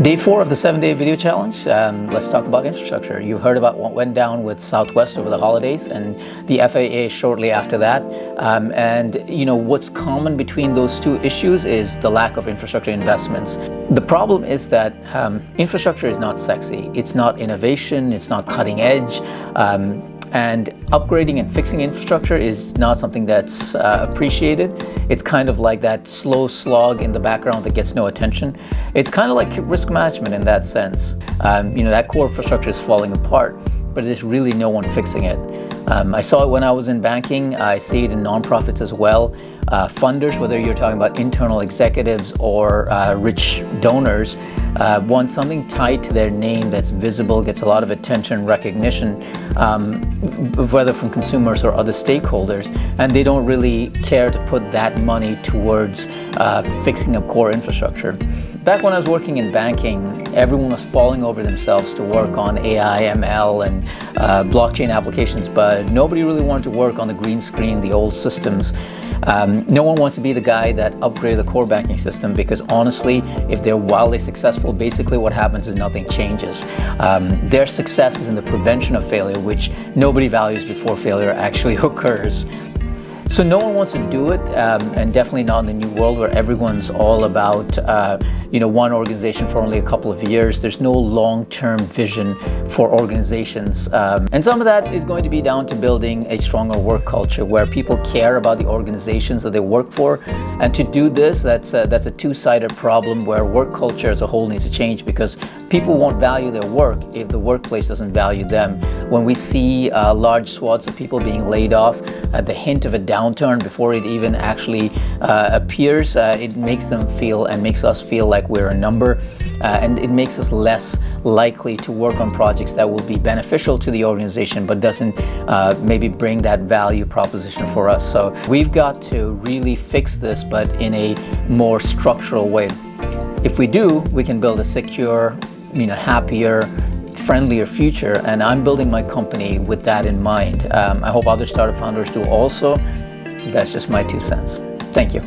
Day 4 of the 7-day video challenge. Let's talk about infrastructure. You heard about what went down with Southwest over the holidays and the FAA shortly after that. What's common between those two issues is the lack of infrastructure investments. The problem is that infrastructure is not sexy. It's not innovation. It's not cutting edge. And upgrading and fixing infrastructure is not something that's appreciated. It's kind of like that slow slog in the background that gets no attention. It's kind of like risk management in that sense. That core infrastructure is falling apart, but there's really no one fixing it. I saw it when I was in banking. I see it in nonprofits as well. Funders, whether you're talking about internal executives or rich donors, want something tied to their name that's visible, gets a lot of attention, recognition, whether from consumers or other stakeholders, and they don't really care to put that money towards fixing up core infrastructure. Back when I was working in banking, everyone was falling over themselves to work on AI, ML, and blockchain applications, but nobody really wanted to work on the green screen, the old systems. No one wants to be the guy that upgraded the core banking system, because honestly, if they're wildly successful, basically what happens is nothing changes. Their success is in the prevention of failure, which nobody values before failure actually occurs. So no one wants to do it, and definitely not in the new world where everyone's all about one organization for only a couple of years. There's no long-term vision for organizations. And some of that is going to be down to building a stronger work culture where people care about the organizations that they work for. And to do this, that's a two-sided problem where work culture as a whole needs to change, because people won't value their work if the workplace doesn't value them. When we see large swaths of people being laid off at the hint of a downturn before it even actually appears, it makes them feel and makes us feel like we're a number, and it makes us less likely to work on projects that will be beneficial to the organization but doesn't maybe bring that value proposition for us. So we've got to really fix this, but in a more structural way. If we do, we can build a secure, happier, friendlier future, and I'm building my company with that in mind. I hope other startup founders do also. That's just my 2 cents. Thank you.